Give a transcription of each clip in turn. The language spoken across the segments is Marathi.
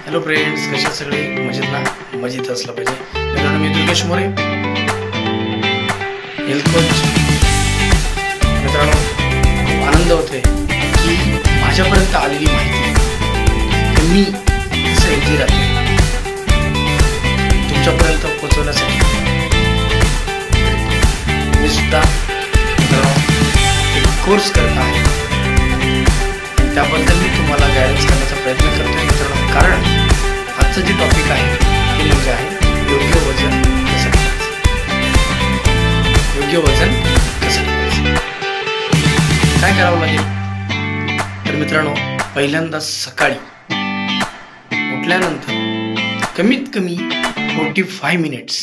हॅलो फ्रेंड्स, कशा सगळे मजेत ना? मजेत असलं पाहिजे. मित्रांनो, मी दुर्गेश मोरे, हेल्थ कोच. मित्रांनो, खूप आनंद होतोय की माझ्यापर्यंत आलेली माहिती मी कसं हेल्दी राहते तुमच्यापर्यंत पोहोचवण्यासाठी मी सुद्धा मित्रांनो एक कोर्स करत आहे. त्याबद्दल मी तुम्हाला गायडन्स करण्याचा प्रयत्न करतोय मित्रांनो. कारण आजचं जे टॉपिक आहे ते म्हणजे आहे योग्य वजन कसं ठेवायचं. योग्य वजन कसं ठेवायचं, काय करावं लागेल? तर मित्रांनो, पहिल्यांदा सकाळी उठल्यानंतर कमीत कमी 45 मिनिट्स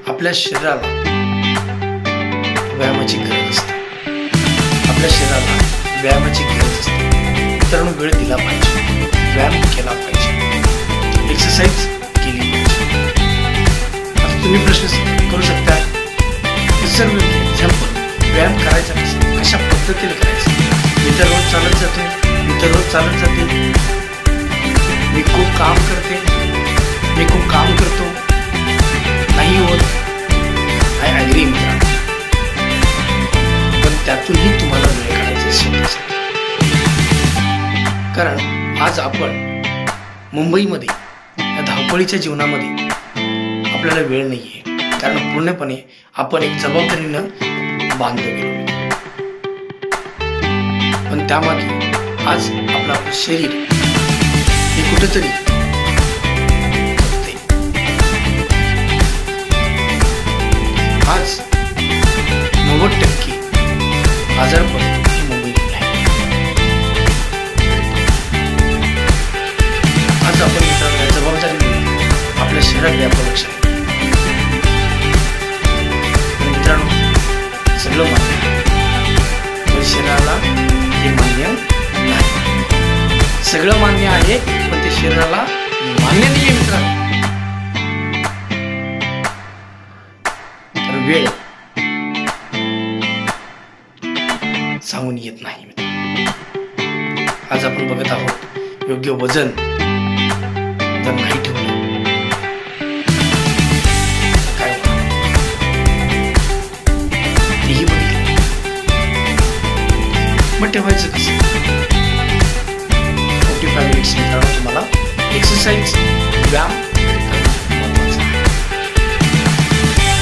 आपल्या शरीराला व्यायामाची गरज असते. आपल्या शरीराला व्यायामाची गरज असते. मित्रांनो, वेळ दिला पाहिजे, व्यायाम केला पाहिजे, एक्सरसाइज केली पाहिजे. आता तुम्ही प्रश्न करू शकता की सर एक्झाम्पल व्यायाम करायचा कशा पद्धतीने करायचं? मी तर रोज चालत जाते, मी खूप काम करतो, नाही होत. आय ॲग्री मित्रांनो, पण त्यातूनही तुम्हाला वेळ काढायचा स्वतःसाठी. कारण आज आपण मुंबईमध्ये या धावपळीच्या जीवनामध्ये आपल्याला वेळ नाहीये. कारण पूर्णपणे आपण एक जबाबदारीनं बांधलो गेलो. पण त्यामागे आज आपलं शरीर हे कुठेतरी आज 90% आजारपण हे मुंबईमध्ये आहे. आज आपण मित्रांनो जबाबदारीने आपल्या शरीराकडे आपण लक्ष द्यावं. मित्रांनो, सगळं मान्य आहे, पण शरीराला हे मान्य नाही. सगळं मान्य आहे, पण ते शरीराला मान्य नाही आहे मित्रांनो. तर वेळ सांगून येत नाही. आज आपण बघत आहोत योग्य वजन जर नाही ठेवलं काय तेही बघितलं. मग ठेवायचं कसं? 45 मिनिट्स मित्रांनो तुम्हाला एक्सरसाइज व्यायाम महत्वाचा आहे.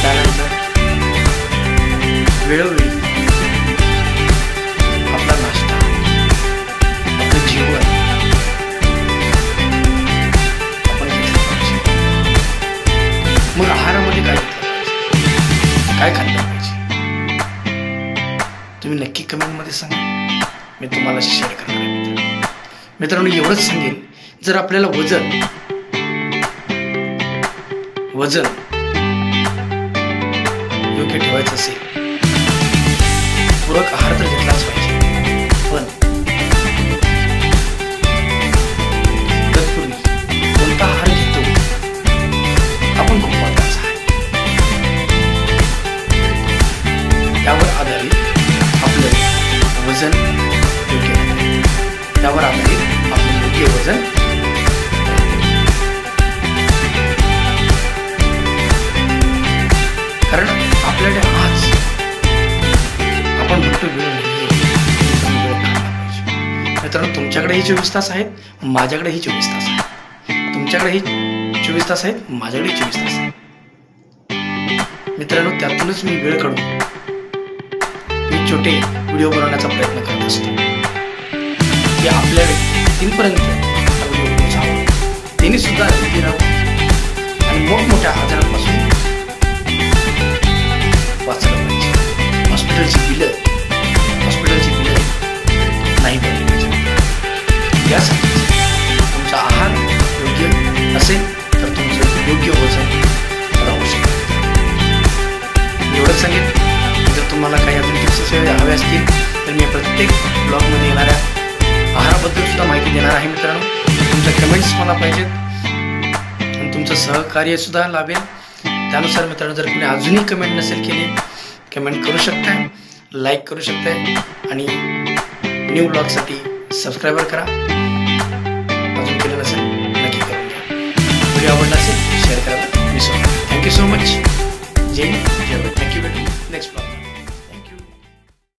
त्यानंतर वेळोवेळी आपला नाश्ता, आपलं जेवण आपण घेतलं पाहिजे. मग आहारामध्ये काय घेतलं पाहिजे, काय खाल्लं पाहिजे, तुम्ही नक्की कमेंटमध्ये सांगा. मी तुम्हाला शेअर करणार आहे मित्रांनो. एवढंच सांगेल, जर आपल्याला वजन योग्य ठेवायचं असेल, पूरक आहार तर घेतलाच पाहिजे. पण तत्पूर्वी कोणता आहार घेतो आपण खूप महत्वाचा आहे. त्यावर आधारित आपलं वजन योग्य आहे. त्यावर आधारित आपलं योग्य वजन. कारण आपल्याकडे आज आपण म्हणतो वेळ नाही, वेळ काढला पाहिजे. मित्रांनो, तुमच्याकडेही 24 तास आहेत, माझ्याकडेही 24 तास आहेत. तुमच्याकडेही 24 तास आहेत, माझ्याकडेही 24 तास आहेत. मित्रांनो, त्यातूनच मी वेळ काढून मी छोटे व्हिडिओ बनवण्याचा प्रयत्न करत असतो की आपल्या व्यक्तींपर्यंत व्हिडिओ पोहोचावा, त्यांनी सुद्धा हेल्दी राहावं आणि मोठमोठ्या आजारांपासून वाचलं पाहिजे. हॉस्पिटलची बिलं नाही भरली पाहिजे. यासाठी तुमचा आहार योग्य असेल तर तुमचं योग्य वजन राहू शकतं. एवढंच सांगेल. जर तुम्हाला काही अजून टिप्स हवे असतील तर मी प्रत्येक ब्लॉगमध्ये येणाऱ्या आहाराबद्दल सुद्धा माहिती देणार आहे मित्रांनो. तुमच्या कमेंट्स मला पाहिजेत आणि तुमचं सहकार्य सुद्धा लाभेल. त्यानुसार मित्रांनो, जर कोणी अजूनही कमेंट नसेल केली, कमेंट करू शकताय, लाईक करू शकताय आणि न्यू ब्लॉगसाठी सबस्क्राईबर करा. व्हिडिओ आवडला असेल शेअर करायला विसरू नका. Thank you so much. जय हिंद, जय भारत. थँक्यू. भेटू नेक्स्ट ब्लॉग.